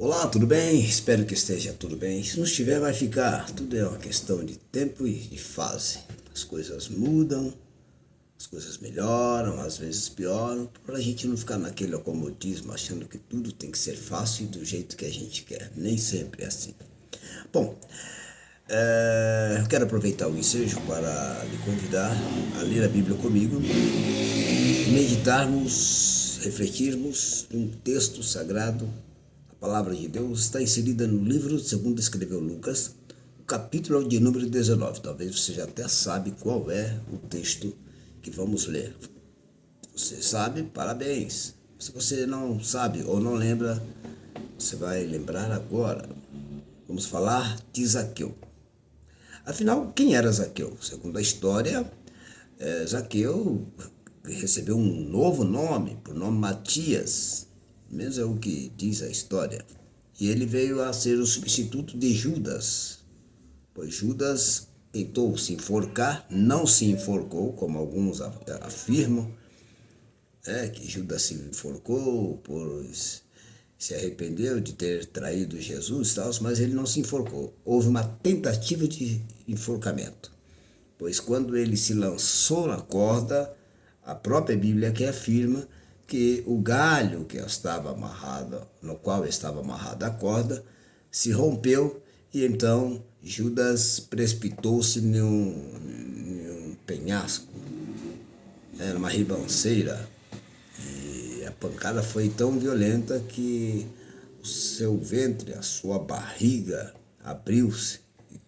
Olá, tudo bem? Espero que esteja tudo bem. Se não estiver, vai ficar. Tudo é uma questão de tempo e de fase. As coisas mudam, as coisas melhoram, às vezes pioram, para a gente não ficar naquele acomodismo achando que tudo tem que ser fácil e do jeito que a gente quer. Nem sempre é assim. Bom, eu quero aproveitar o ensejo para lhe convidar a ler a Bíblia comigo e meditarmos, refletirmos em um texto sagrado. A palavra de Deus está inserida no livro segundo escreveu Lucas, o capítulo de número 19. Talvez você já até sabe qual é o texto que vamos ler. Você sabe? Parabéns. Se você não sabe ou não lembra, você vai lembrar agora. Vamos falar de Zaqueu. Afinal, quem era Zaqueu? Segundo a história, Zaqueu recebeu um novo nome, por nome Matias, mesmo é o que diz a história. E ele veio a ser o substituto de Judas, pois Judas tentou se enforcar, não se enforcou, como alguns afirmam, que Judas se enforcou, pois se arrependeu de ter traído Jesus, mas ele não se enforcou. Houve uma tentativa de enforcamento, pois quando ele se lançou na corda, a própria Bíblia que afirma que o galho que estava amarrado, no qual estava amarrada a corda, se rompeu e então Judas precipitou-se em um penhasco, numa ribanceira, e a pancada foi tão violenta que o seu ventre, a sua barriga abriu-se e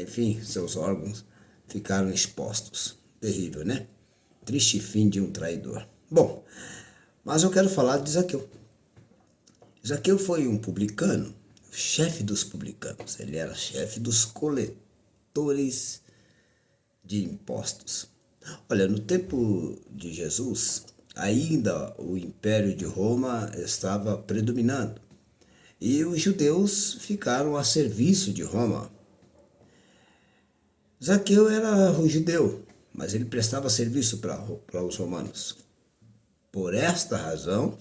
enfim, seus órgãos ficaram expostos. Terrível, né? Triste fim de um traidor. Bom, mas eu quero falar de Zaqueu. Zaqueu foi um publicano, chefe dos publicanos. Ele era chefe dos coletores de impostos. Olha, no tempo de Jesus, ainda o Império de Roma estava predominando e os judeus ficaram a serviço de Roma. Zaqueu era um judeu, mas ele prestava serviço para os romanos. Por esta razão,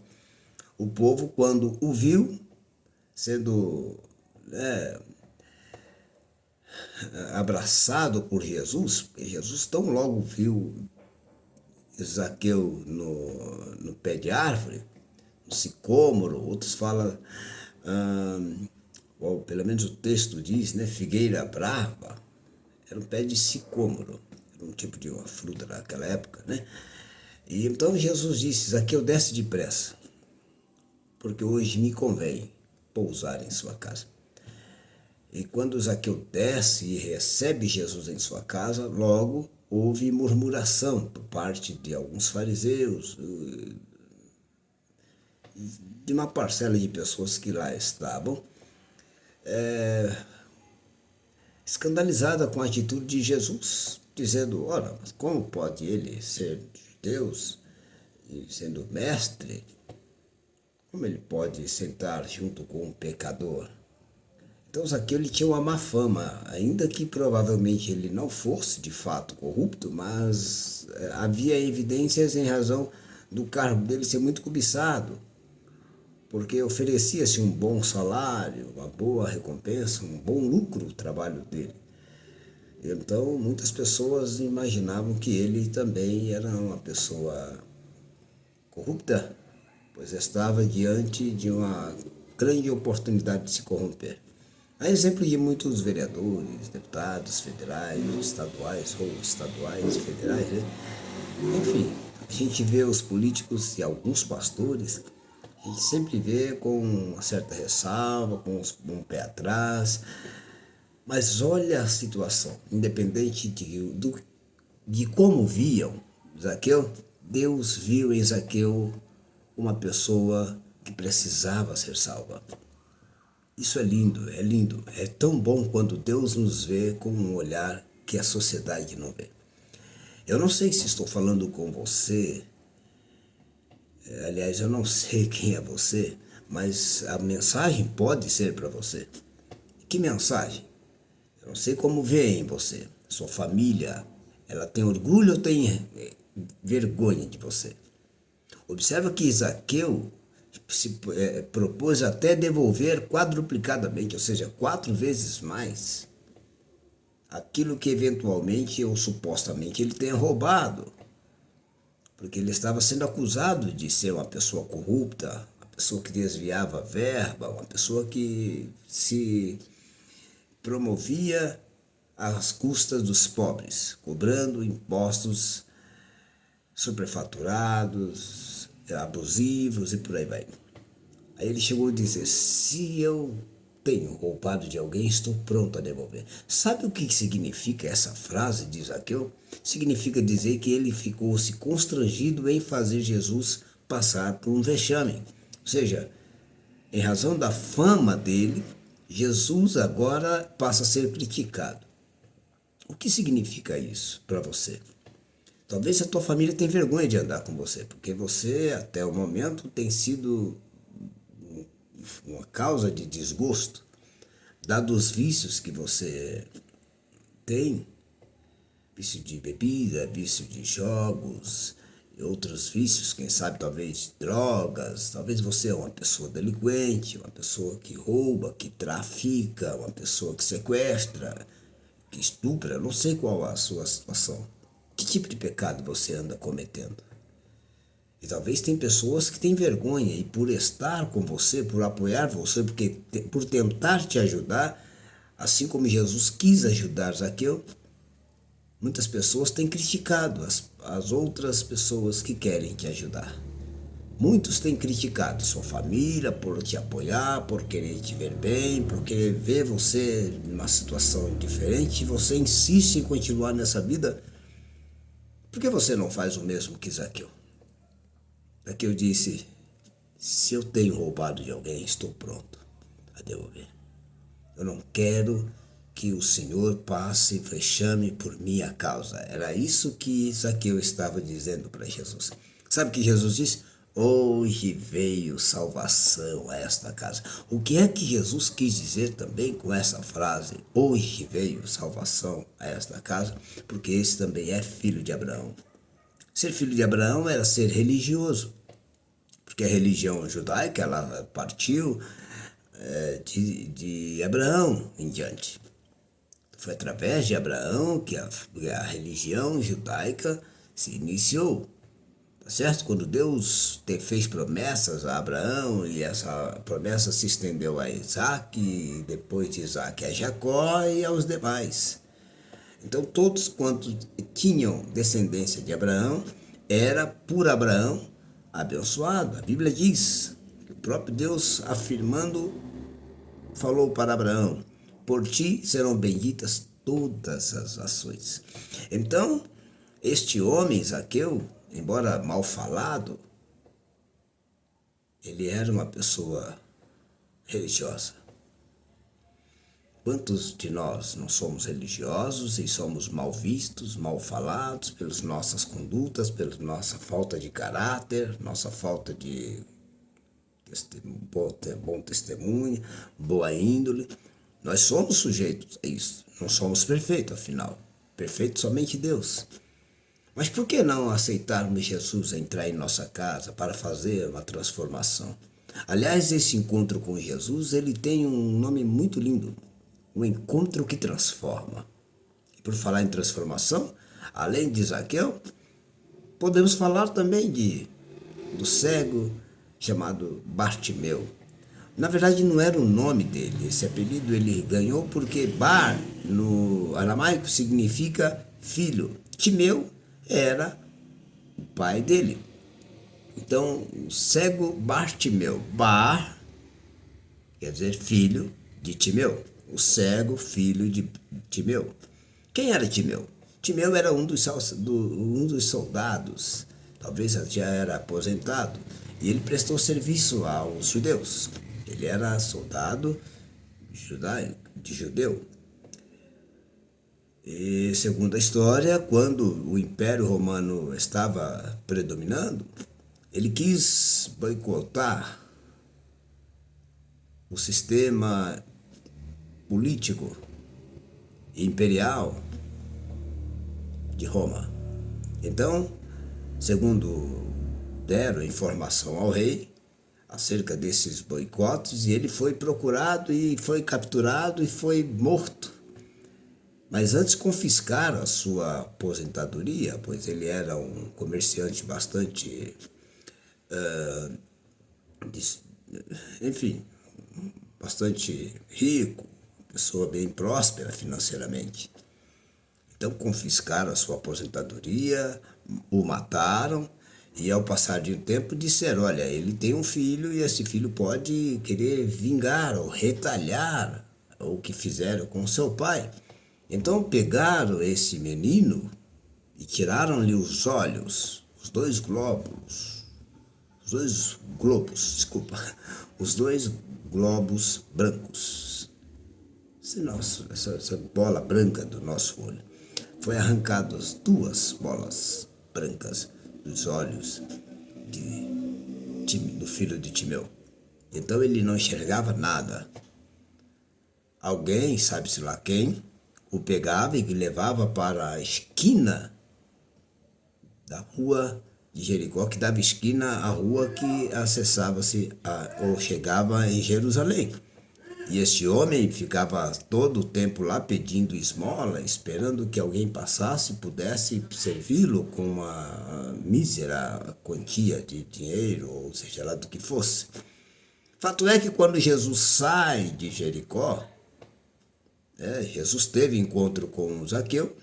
o povo, quando o viu sendo abraçado por Jesus, e Jesus tão logo viu Zaqueu no pé de árvore, no sicômoro, outros falam, ou pelo menos o texto diz, né, figueira brava, era um pé de sicômoro, era um tipo de uma fruta naquela época, né? E então Jesus disse, Zaqueu, desce depressa, porque hoje me convém pousar em sua casa. E quando Zaqueu desce e recebe Jesus em sua casa, logo houve murmuração por parte de alguns fariseus, de uma parcela de pessoas que lá estavam, escandalizada com a atitude de Jesus, dizendo, ora, mas como pode ele ser Deus e sendo mestre? Como ele pode sentar junto com um pecador? Então Zaqueu ele tinha uma má fama, ainda que provavelmente ele não fosse de fato corrupto, mas havia evidências em razão do cargo dele ser muito cobiçado, porque oferecia-se um bom salário, uma boa recompensa, um bom lucro o trabalho dele. Então muitas pessoas imaginavam que ele também era uma pessoa corrupta, pois estava diante de uma grande oportunidade de se corromper. A exemplo de muitos vereadores, deputados federais, estaduais ou estaduais, federais, né? Enfim, a gente vê os políticos e alguns pastores, a gente sempre vê com uma certa ressalva, com um pé atrás, mas olha a situação, independente de como viam Zaqueu, Deus viu em Zaqueu uma pessoa que precisava ser salva. Isso é lindo, é lindo. É tão bom quando Deus nos vê com um olhar que a sociedade não vê. Eu não sei se estou falando com você, aliás, eu não sei quem é você, mas a mensagem pode ser para você. Que mensagem? Eu não sei como vê em você. Sua família, ela tem orgulho ou tem vergonha de você? Observa que Zaqueu propôs até devolver quadruplicadamente, ou seja, 4 vezes mais, aquilo que eventualmente ou supostamente ele tenha roubado, porque ele estava sendo acusado de ser uma pessoa corrupta, uma pessoa que desviava verba, uma pessoa que se promovia às custas dos pobres, cobrando impostos superfaturados, abusivos e por aí vai. Aí ele chegou a dizer: se eu tenho roubado de alguém, estou pronto a devolver. Sabe o que significa essa frase de Zaqueu? Significa dizer que ele ficou-se constrangido em fazer Jesus passar por um vexame. Ou seja, em razão da fama dele, Jesus agora passa a ser criticado. O que significa isso para você? Talvez a tua família tenha vergonha de andar com você, porque você, até o momento, tem sido uma causa de desgosto, dado os vícios que você tem, vício de bebida, vício de jogos, e outros vícios, quem sabe talvez drogas, talvez você é uma pessoa delinquente, uma pessoa que rouba, que trafica, uma pessoa que sequestra, que estupra, não sei qual a sua situação. Que tipo de pecado você anda cometendo? E talvez tem pessoas que têm vergonha e por estar com você, por apoiar você, por tentar te ajudar, assim como Jesus quis ajudar Zaqueu, muitas pessoas têm criticado as outras pessoas que querem te ajudar. Muitos têm criticado sua família por te apoiar, por querer te ver bem, por querer ver você numa situação diferente, e você insiste em continuar nessa vida. Por que você não faz o mesmo que Zaqueu? Zaqueu disse: se eu tenho roubado de alguém, estou pronto a devolver. Eu não quero que o Senhor passe vexame por minha causa. Era isso que Zaqueu estava dizendo para Jesus. Sabe o que Jesus disse? Hoje veio salvação a esta casa. O que é que Jesus quis dizer também com essa frase? Hoje veio salvação a esta casa, porque esse também é filho de Abraão. Ser filho de Abraão era ser religioso, porque a religião judaica ela partiu de Abraão em diante. Foi através de Abraão que a religião judaica se iniciou. Tá certo? Quando Deus fez promessas a Abraão e essa promessa se estendeu a Isaac, e depois de Isaac a Jacó e aos demais. Então todos quantos tinham descendência de Abraão, era por Abraão abençoado. A Bíblia diz que o próprio Deus afirmando falou para Abraão: por ti serão benditas todas as nações. Então, este homem, Zaqueu, embora mal falado, ele era uma pessoa religiosa. Quantos de nós não somos religiosos e somos mal vistos, mal falados pelas nossas condutas, pela nossa falta de caráter, nossa falta de bom testemunho, boa índole? Nós somos sujeitos a isso. Não somos perfeitos, afinal. Perfeito somente Deus. Mas por que não aceitarmos Jesus entrar em nossa casa para fazer uma transformação? Aliás, esse encontro com Jesus, ele tem um nome muito lindo. Um encontro que transforma. E por falar em transformação, além de Zaqueu, podemos falar também do cego chamado Bartimeu. Na verdade não era o nome dele, esse apelido ele ganhou porque Bar no aramaico significa filho. Timeu era o pai dele. Então o cego Bartimeu, Bar quer dizer filho de Timeu. O cego, filho de Timeu. Quem era Timeu? Timeu era um dos soldados, talvez já era aposentado, e ele prestou serviço aos judeus. Ele era soldado judeu. E segundo a história, quando o Império Romano estava predominando, ele quis boicotar o sistema político e imperial de Roma. Então, segundo deram informação ao rei, acerca desses boicotes, e ele foi procurado e foi capturado e foi morto. Mas antes confiscaram a sua aposentadoria, pois ele era um comerciante bastante, enfim, bastante rico, pessoa bem próspera financeiramente. Então confiscaram a sua aposentadoria, o mataram e ao passar de um tempo disseram, olha, ele tem um filho e esse filho pode querer vingar ou retalhar o que fizeram com seu pai. Então pegaram esse menino e tiraram-lhe os olhos, os dois globos brancos. Essa bola branca do nosso olho. Foi arrancado as duas bolas brancas dos olhos do filho de Timeu. Então ele não enxergava nada. Alguém, sabe-se lá quem, o pegava e levava para a esquina da rua de Jericó, que dava esquina à rua que acessava-se ou chegava em Jerusalém. E este homem ficava todo o tempo lá pedindo esmola, esperando que alguém passasse e pudesse servi-lo com uma mísera quantia de dinheiro, ou seja lá do que fosse. Fato é que quando Jesus sai de Jericó, Jesus teve encontro com Zaqueu,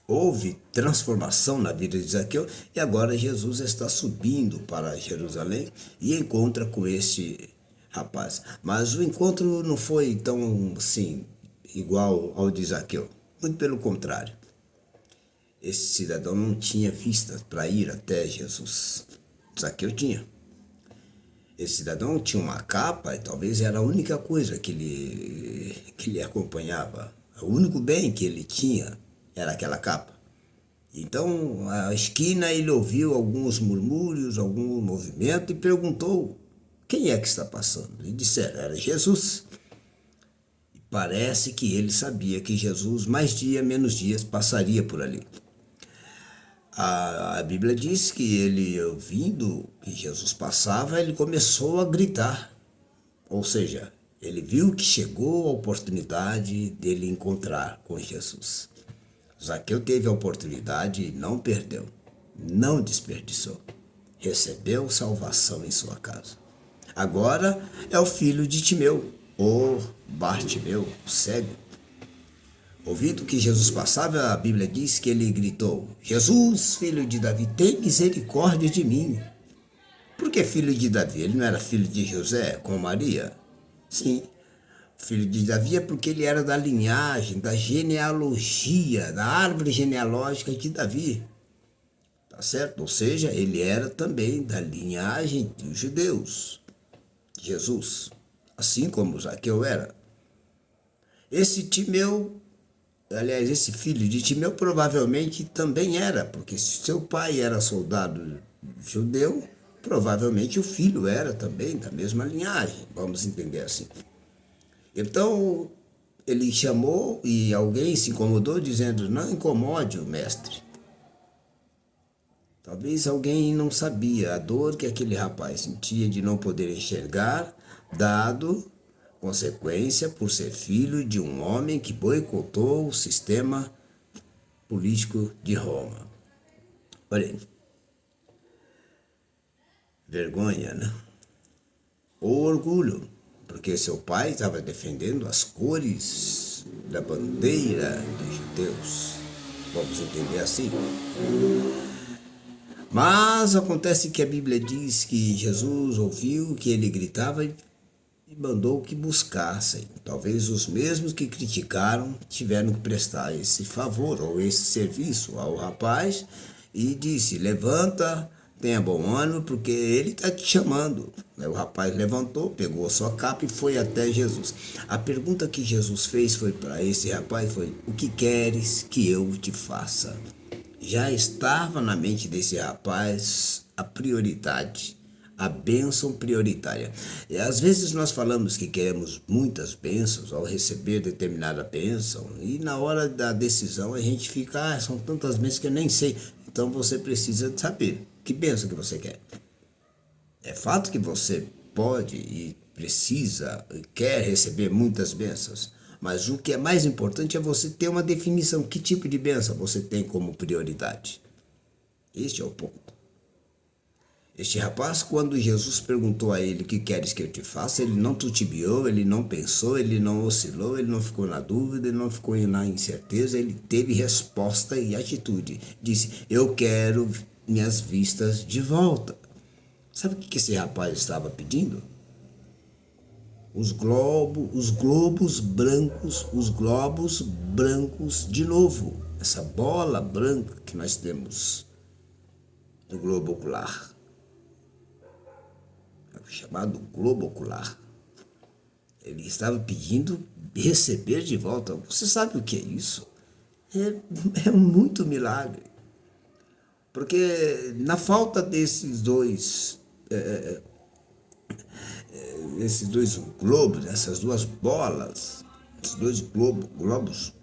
houve transformação na vida de Zaqueu e agora Jesus está subindo para Jerusalém e encontra com este rapaz. Mas o encontro não foi tão assim igual ao de Zaqueu, muito pelo contrário. Esse cidadão não tinha vistas para ir até Jesus. Zaqueu tinha. Esse cidadão tinha uma capa e talvez era a única coisa que lhe acompanhava. O único bem que ele tinha era aquela capa. Então, à esquina, ele ouviu alguns murmúrios, algum movimento e perguntou, quem é que está passando? E disseram, era Jesus. E parece que ele sabia que Jesus, mais dia, menos dias, passaria por ali. A Bíblia diz que ele, ouvindo que Jesus passava, ele começou a gritar. Ou seja, ele viu que chegou a oportunidade dele encontrar com Jesus. Zaqueu teve a oportunidade e não perdeu, não desperdiçou. Recebeu salvação em sua casa. Agora é o filho de Timeu, ou Bartimeu, o cego. Ouvindo que Jesus passava, a Bíblia diz que ele gritou, Jesus, filho de Davi, tem misericórdia de mim. Por que filho de Davi? Ele não era filho de José com Maria? Sim, filho de Davi é porque ele era da linhagem, da genealogia, da árvore genealógica de Davi. Tá certo? Ou seja, ele era também da linhagem dos judeus. Jesus, assim como Zaqueu era. Esse Timeu, aliás, esse filho de Timeu provavelmente também era, porque se seu pai era soldado judeu, provavelmente o filho era também da mesma linhagem, vamos entender assim. Então, ele chamou e alguém se incomodou dizendo, não incomode o mestre. Talvez alguém não sabia a dor que aquele rapaz sentia de não poder enxergar, dado consequência por ser filho de um homem que boicotou o sistema político de Roma. Olha aí. Vergonha, né? Ou orgulho, porque seu pai estava defendendo as cores da bandeira dos judeus. Vamos entender assim? Mas acontece que a Bíblia diz que Jesus ouviu que ele gritava e mandou que buscassem. Talvez os mesmos que criticaram tiveram que prestar esse favor ou esse serviço ao rapaz e disse, levanta, tenha bom ânimo, porque ele está te chamando. O rapaz levantou, pegou a sua capa e foi até Jesus. A pergunta que Jesus fez foi para esse rapaz, foi, o que queres que eu te faça? Já estava na mente desse rapaz a prioridade, a bênção prioritária. E às vezes nós falamos que queremos muitas bênçãos ao receber determinada bênção e na hora da decisão a gente fica, são tantas bênçãos que eu nem sei. Então você precisa saber que bênção que você quer. É fato que você pode e precisa e quer receber muitas bênçãos, mas o que é mais importante é você ter uma definição. Que tipo de bênção você tem como prioridade? Este é o ponto. Este rapaz, quando Jesus perguntou a ele: o que queres que eu te faça? Ele não titubeou, ele não pensou, ele não oscilou, ele não ficou na dúvida, ele não ficou na incerteza, ele teve resposta e atitude. Disse: eu quero minhas vistas de volta. Sabe o que esse rapaz estava pedindo? Os globos brancos de novo. Essa bola branca que nós temos no globo ocular, chamado globo ocular. Ele estava pedindo receber de volta. Você sabe o que é isso? É muito milagre. Porque na falta esses dois globos, essas duas bolas, esses dois globos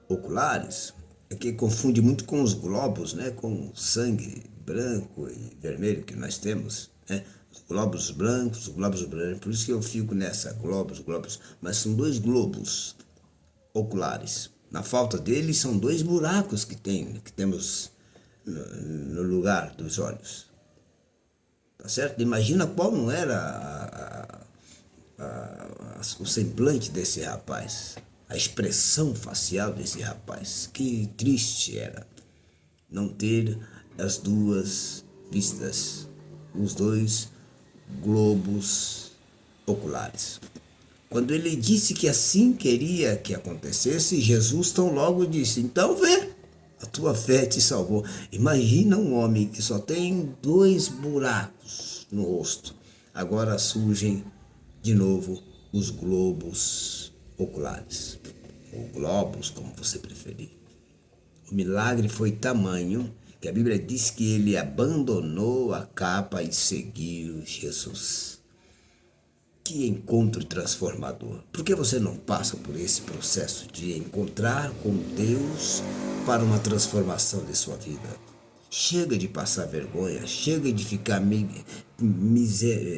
oculares, é que confunde muito com os globos, né? Com o sangue branco e vermelho que nós temos, né? Os globos brancos, por isso que eu fico nessa, globos, mas são dois globos oculares. Na falta deles, são dois buracos que temos no lugar dos olhos. Tá certo? Imagina qual não era o semblante desse rapaz, a expressão facial desse rapaz. Que triste era não ter as duas vistas, os dois globos oculares. Quando ele disse que assim queria que acontecesse, Jesus tão logo disse: então vê, a tua fé te salvou. Imagina um homem que só tem dois buracos no rosto. Agora surgem de novo os globos oculares, ou globos, como você preferir. O milagre foi tamanho que a Bíblia diz que ele abandonou a capa e seguiu Jesus. Que encontro transformador. Por que você não passa por esse processo de encontrar com Deus para uma transformação de sua vida? Chega de passar vergonha, chega de ficar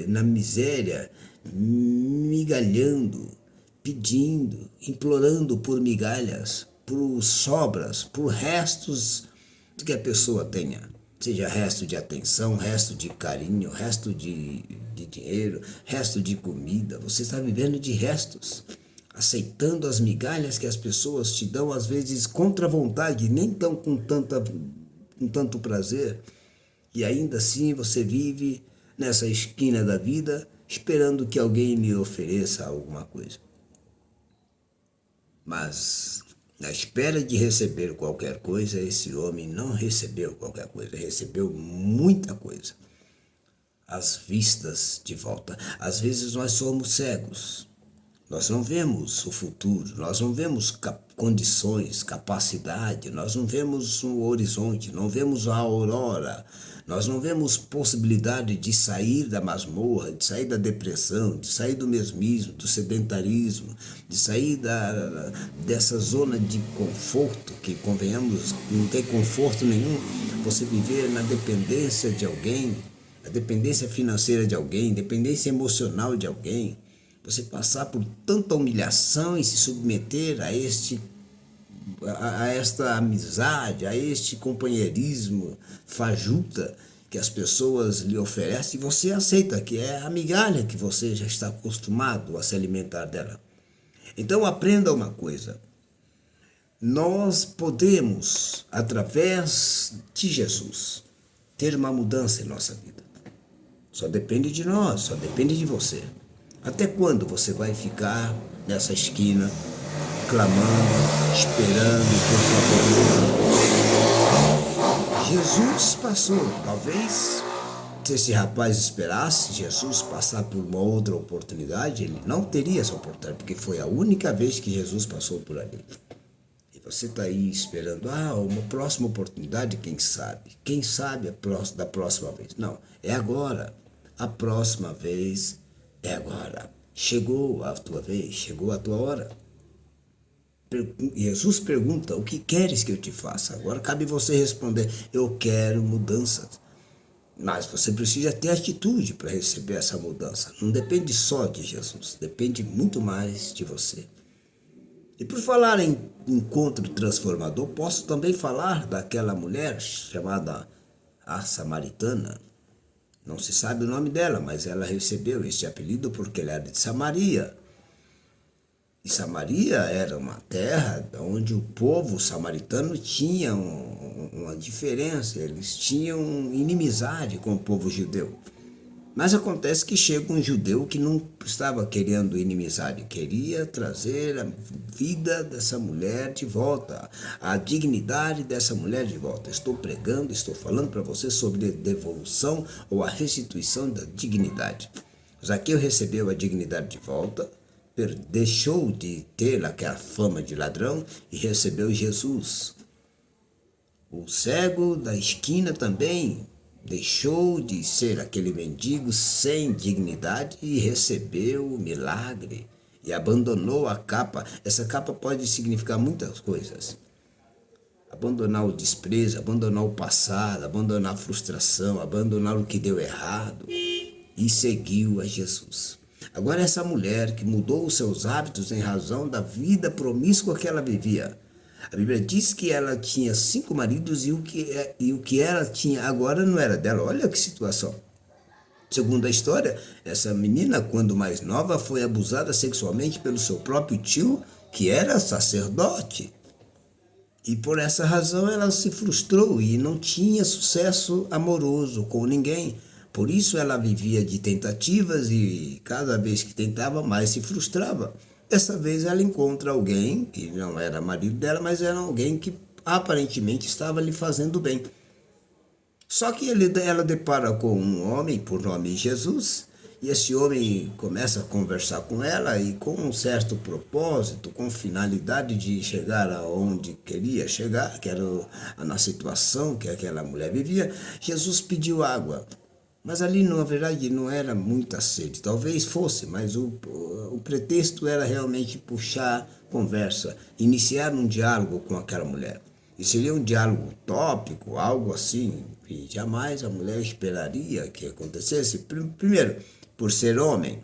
na miséria, migalhando, pedindo, implorando por migalhas, por sobras, por restos do que a pessoa tenha. Seja resto de atenção, resto de carinho, resto de dinheiro, resto de comida. Você está vivendo de restos, aceitando as migalhas que as pessoas te dão, às vezes contra a vontade, nem tão com tanto prazer. E ainda assim você vive nessa esquina da vida, esperando que alguém lhe ofereça alguma coisa. Mas na espera de receber qualquer coisa, esse homem não recebeu qualquer coisa, recebeu muita coisa. As vistas de volta. Às vezes nós somos cegos. Nós não vemos o futuro, nós não vemos condições, capacidade, nós não vemos o horizonte, não vemos a aurora, nós não vemos possibilidade de sair da masmorra, de sair da depressão, de sair do mesmismo, do sedentarismo, de sair dessa zona de conforto, que convenhamos, não tem conforto nenhum, você viver na dependência de alguém, a dependência financeira de alguém, dependência emocional de alguém. Você passar por tanta humilhação e se submeter a esta amizade, a este companheirismo fajuta que as pessoas lhe oferecem, e você aceita, que é a migalha que você já está acostumado a se alimentar dela. Então aprenda uma coisa: nós podemos, através de Jesus, ter uma mudança em nossa vida. Só depende de nós, só depende de você. Até quando você vai ficar nessa esquina, clamando, esperando, por favor? Jesus passou. Talvez, se esse rapaz esperasse Jesus passar por uma outra oportunidade, ele não teria essa oportunidade, porque foi a única vez que Jesus passou por ali. E você está aí esperando, uma próxima oportunidade, quem sabe? Quem sabe da próxima vez? Não, é agora. A próxima vez é agora. Chegou a tua vez, chegou a tua hora. Jesus pergunta: o que queres que eu te faça? Agora cabe você responder: eu quero mudanças. Mas você precisa ter atitude para receber essa mudança. Não depende só de Jesus, depende muito mais de você. E por falar em encontro transformador, posso também falar daquela mulher chamada a Samaritana. Não se sabe o nome dela, mas ela recebeu esse apelido porque ela era de Samaria. E Samaria era uma terra onde o povo samaritano tinha uma diferença, eles tinham inimizade com o povo judeu. Mas acontece que chega um judeu que não estava querendo inimizade, queria trazer a vida dessa mulher de volta, a dignidade dessa mulher de volta. Estou pregando, estou falando para você sobre a devolução ou a restituição da dignidade. Zaqueu recebeu a dignidade de volta, deixou de ter aquela fama de ladrão e recebeu Jesus. O cego da esquina também deixou de ser aquele mendigo sem dignidade e recebeu o milagre e abandonou a capa. Essa capa pode significar muitas coisas. Abandonar o desprezo, abandonar o passado, abandonar a frustração, abandonar o que deu errado e seguiu a Jesus. Agora essa mulher que mudou os seus hábitos em razão da vida promíscua que ela vivia. A Bíblia diz que ela tinha 5 maridos e o que ela tinha agora não era dela. Olha que situação. Segundo a história, essa menina, quando mais nova, foi abusada sexualmente pelo seu próprio tio, que era sacerdote. E por essa razão ela se frustrou e não tinha sucesso amoroso com ninguém. Por isso ela vivia de tentativas e cada vez que tentava mais se frustrava. Dessa vez ela encontra alguém que não era marido dela, mas era alguém que aparentemente estava lhe fazendo bem. Só que ela depara com um homem por nome Jesus, e esse homem começa a conversar com ela e com um certo propósito, com finalidade de chegar aonde queria chegar, que era na situação que aquela mulher vivia. Jesus pediu água. Mas ali, na verdade, não era muita sede. Talvez fosse, mas o pretexto era realmente puxar conversa, iniciar um diálogo com aquela mulher. E seria um diálogo utópico, algo assim, que jamais a mulher esperaria que acontecesse. Primeiro, por ser homem.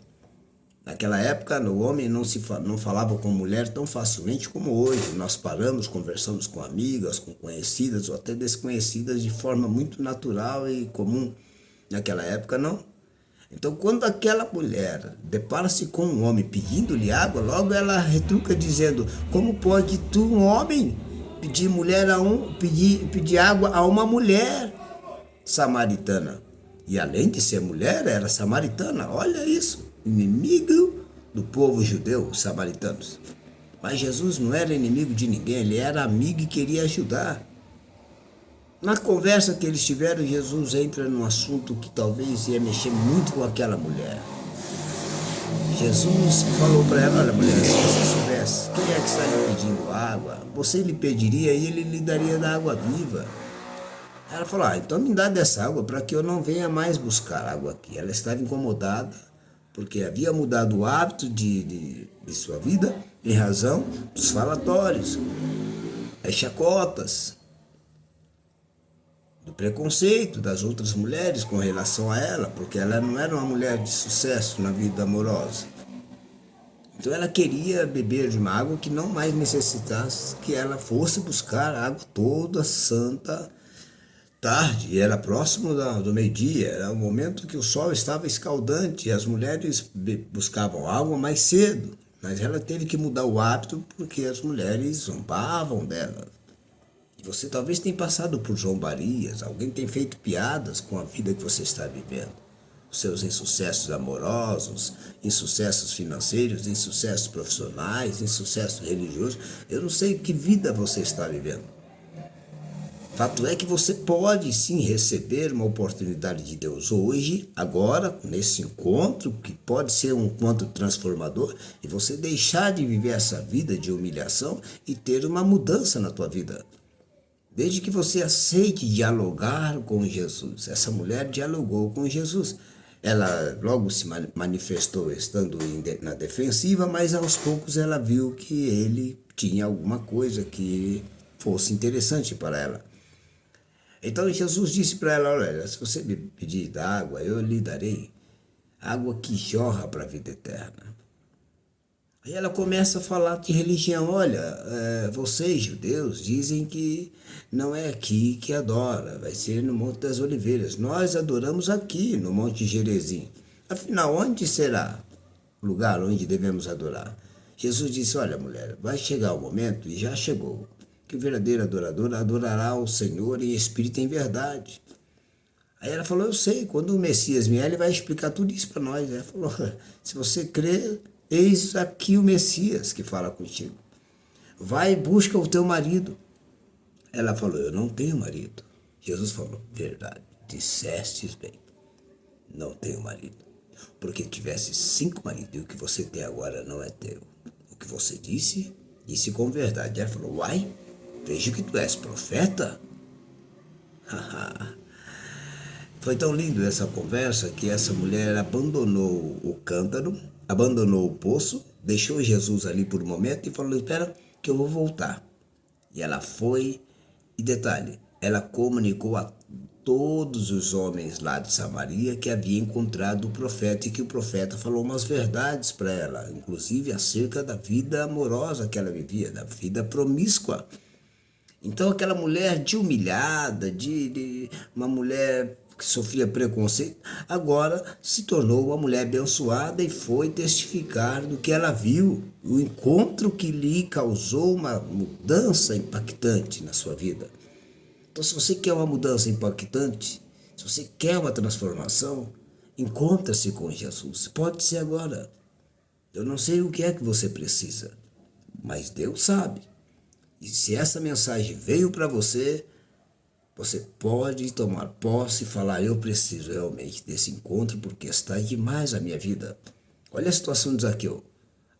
Naquela época, o homem não falava com mulher tão facilmente como hoje. Nós paramos, conversamos com amigas, com conhecidas ou até desconhecidas de forma muito natural e comum. Naquela época, não. Então, quando aquela mulher depara-se com um homem pedindo-lhe água, logo ela retruca dizendo: como pode tu, um homem, pedir água a uma mulher samaritana? E além de ser mulher, era samaritana. Olha isso, inimigo do povo judeu, os samaritanos. Mas Jesus não era inimigo de ninguém, ele era amigo e queria ajudar. Na conversa que eles tiveram, Jesus entra num assunto que talvez ia mexer muito com aquela mulher. Jesus falou para ela: olha, mulher, se você soubesse quem é que está lhe pedindo água, você lhe pediria e ele lhe daria da água viva. Ela falou: então me dá dessa água para que eu não venha mais buscar água aqui. Ela estava incomodada porque havia mudado o hábito de sua vida em razão dos falatórios, as chacotas, do preconceito das outras mulheres com relação a ela, porque ela não era uma mulher de sucesso na vida amorosa. Então ela queria beber de uma água que não mais necessitasse que ela fosse buscar água toda santa tarde. E era próximo do meio-dia, era o momento que o sol estava escaldante e as mulheres buscavam água mais cedo. Mas ela teve que mudar o hábito porque as mulheres zombavam dela. Você talvez tenha passado por zombarias, alguém tem feito piadas com a vida que você está vivendo. Os seus insucessos amorosos, insucessos financeiros, insucessos profissionais, insucessos religiosos. Eu não sei que vida você está vivendo. Fato é que você pode sim receber uma oportunidade de Deus hoje, agora, nesse encontro, que pode ser um encontro transformador, e você deixar de viver essa vida de humilhação e ter uma mudança na tua vida. Desde que você aceite dialogar com Jesus. Essa mulher dialogou com Jesus. Ela logo se manifestou estando na defensiva, mas aos poucos ela viu que ele tinha alguma coisa que fosse interessante para ela. Então Jesus disse para ela, olha, se você me pedir da água, eu lhe darei água que jorra para a vida eterna. Aí ela começa a falar de religião. Olha, vocês, judeus, dizem que não é aqui que adora, vai ser no Monte das Oliveiras. Nós adoramos aqui, no Monte Gerezim. Afinal, onde será o lugar onde devemos adorar? Jesus disse, olha, mulher, vai chegar o momento, e já chegou, que o verdadeiro adorador adorará o Senhor em espírito e em verdade. Aí ela falou, eu sei, quando o Messias vier, ele vai explicar tudo isso para nós. Ela falou, se você crê, eis aqui o Messias que fala contigo. Vai e busca o teu marido. Ela falou, eu não tenho marido. Jesus falou, verdade, dissestes bem, não tenho marido. Porque tivesse 5 maridos e o que você tem agora não é teu. O que você disse, disse com verdade. Ela falou, uai, vejo que tu és profeta. Foi tão lindo essa conversa que essa mulher abandonou o cântaro, abandonou o poço, deixou Jesus ali por um momento e falou, espera que eu vou voltar. E ela foi, e detalhe, ela comunicou a todos os homens lá de Samaria que havia encontrado o profeta e que o profeta falou umas verdades para ela, inclusive acerca da vida amorosa que ela vivia, da vida promíscua. Então aquela mulher de humilhada, de uma mulher que sofria preconceito, agora se tornou uma mulher abençoada e foi testificar do que ela viu, o encontro que lhe causou uma mudança impactante na sua vida. Então se você quer uma mudança impactante, se você quer uma transformação, encontra-se com Jesus. Pode ser agora. Eu não sei o que é que você precisa, mas Deus sabe. E se essa mensagem veio para você, você pode tomar posse e falar, eu preciso realmente desse encontro porque está demais a minha vida. Olha a situação de Zaqueu,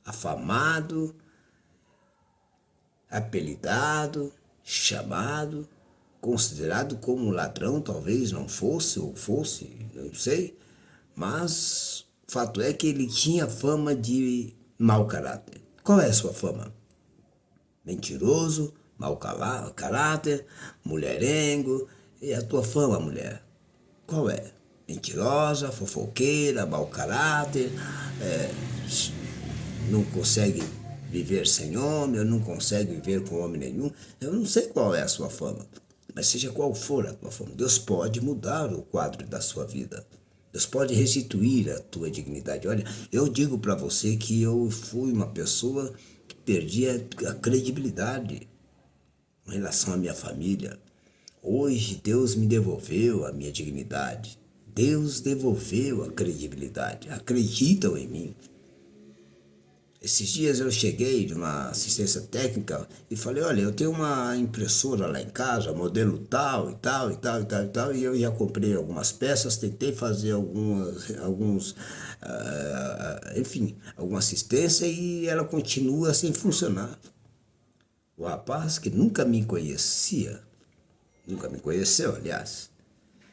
afamado, apelidado, chamado, considerado como ladrão, talvez não fosse, ou fosse, não sei, mas o fato é que ele tinha fama de mau caráter. Qual é a sua fama? Mentiroso, mau caráter, mulherengo. E a tua fama, mulher? Qual é? Mentirosa, fofoqueira, mau caráter, não consegue viver sem homem, não consegue viver com homem nenhum. Eu não sei qual é a sua fama, mas seja qual for a tua fama, Deus pode mudar o quadro da sua vida. Deus pode restituir a tua dignidade. Olha, eu digo para você que eu fui uma pessoa que perdia a credibilidade em relação à minha família. Hoje Deus me devolveu a minha dignidade. Deus devolveu a credibilidade. Acreditam em mim. Esses dias eu cheguei de uma assistência técnica e falei, olha, eu tenho uma impressora lá em casa, modelo tal e tal e tal e tal e tal, e eu já comprei algumas peças, tentei fazer enfim, alguma assistência e ela continua sem funcionar. O rapaz que nunca me conhecia, nunca me conheceu, aliás,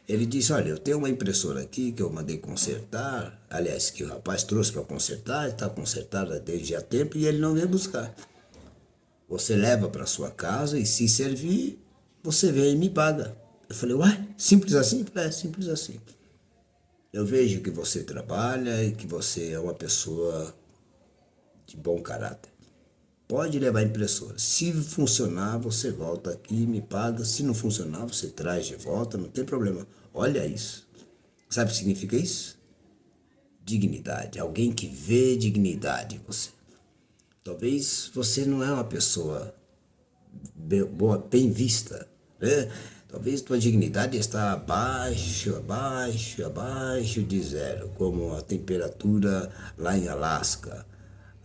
ele disse, olha, eu tenho uma impressora aqui que eu mandei consertar, aliás, que o rapaz trouxe para consertar, está consertada desde há tempo e ele não veio buscar. Você leva para sua casa e se servir, você vem e me paga. Eu falei, uai, simples assim? É, simples assim. Eu vejo que você trabalha e que você é uma pessoa de bom caráter. Pode levar a impressora. Se funcionar, você volta aqui e me paga. Se não funcionar, você traz de volta, não tem problema. Olha isso. Sabe o que significa isso? Dignidade. Alguém que vê dignidade em você. Talvez você não é uma pessoa bem vista, né? Talvez tua dignidade está abaixo de zero, como a temperatura lá em Alasca,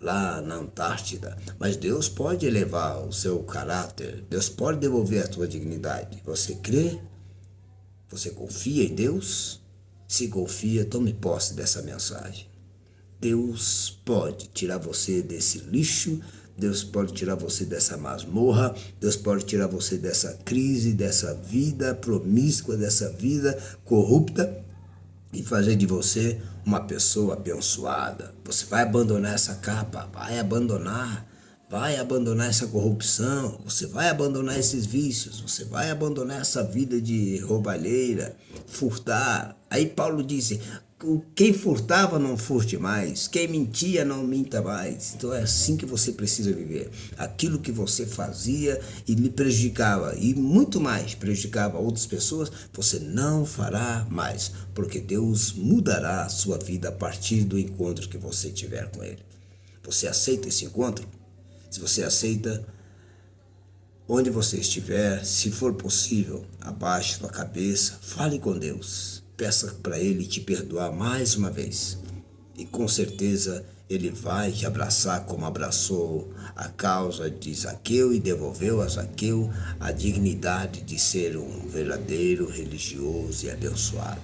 lá na Antártida. Mas Deus pode elevar o seu caráter, Deus pode devolver a tua dignidade. Você crê? Você confia em Deus? Se confia, tome posse dessa mensagem. Deus pode tirar você desse lixo, Deus pode tirar você dessa masmorra, Deus pode tirar você dessa crise, dessa vida promíscua, dessa vida corrupta e fazer de você uma pessoa abençoada. Você vai abandonar essa capa, vai abandonar, vai abandonar essa corrupção, você vai abandonar esses vícios, você vai abandonar essa vida de roubalheira, furtar. Aí Paulo disse, quem furtava não furte mais, quem mentia não minta mais. Então é assim que você precisa viver. Aquilo que você fazia e lhe prejudicava, e muito mais prejudicava outras pessoas, você não fará mais, porque Deus mudará a sua vida a partir do encontro que você tiver com Ele. Você aceita esse encontro? Se você aceita, onde você estiver, se for possível, abaixe sua cabeça, fale com Deus. Peça para Ele te perdoar mais uma vez. E com certeza Ele vai te abraçar como abraçou a causa de Zaqueu e devolveu a Zaqueu a dignidade de ser um verdadeiro religioso e abençoado.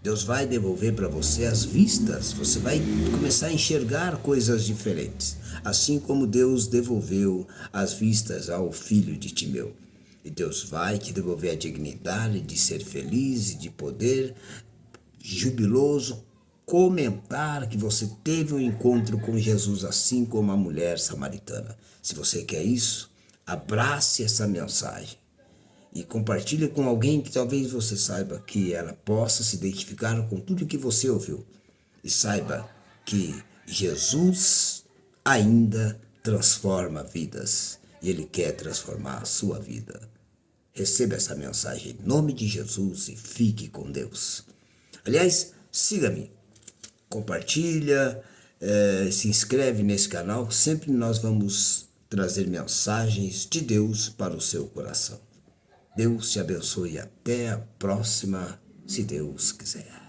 Deus vai devolver para você as vistas, você vai começar a enxergar coisas diferentes, assim como Deus devolveu as vistas ao filho de Timeu. E Deus vai te devolver a dignidade de ser feliz e de poder, jubiloso, comentar que você teve um encontro com Jesus, assim como a mulher samaritana. Se você quer isso, abrace essa mensagem e compartilhe com alguém que talvez você saiba que ela possa se identificar com tudo que você ouviu. E saiba que Jesus ainda transforma vidas e Ele quer transformar a sua vida. Receba essa mensagem em nome de Jesus e fique com Deus. Aliás, siga-me, compartilha, se inscreve nesse canal, sempre nós vamos trazer mensagens de Deus para o seu coração. Deus te abençoe e até a próxima, se Deus quiser.